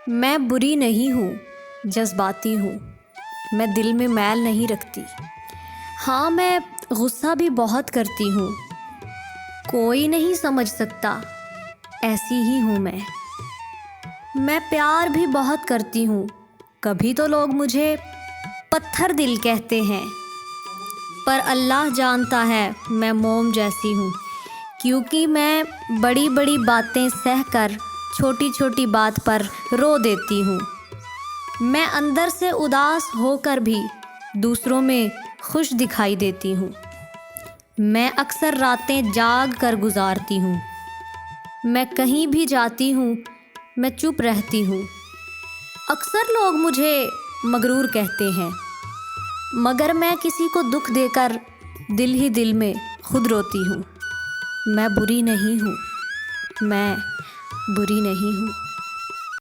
میں بری نہیں ہوں، جذباتی ہوں، میں دل میں میل نہیں رکھتی۔ ہاں، میں غصہ بھی بہت کرتی ہوں، کوئی نہیں سمجھ سکتا، ایسی ہی ہوں میں۔ میں پیار بھی بہت کرتی ہوں، کبھی تو لوگ مجھے پتھر دل کہتے ہیں، پر اللہ جانتا ہے میں موم جیسی ہوں، کیونکہ میں بڑی بڑی باتیں سہ کر چھوٹی چھوٹی بات پر رو دیتی ہوں۔ میں اندر سے اداس ہو کر بھی دوسروں میں خوش دکھائی دیتی ہوں۔ میں اکثر راتیں جاگ کر گزارتی ہوں۔ میں کہیں بھی جاتی ہوں، میں چپ رہتی ہوں۔ اکثر لوگ مجھے مغرور کہتے ہیں، مگر میں کسی کو دکھ دے کر دل ہی دل میں خود روتی ہوں۔ میں بری نہیں ہوں، میں بری نہیں ہوں۔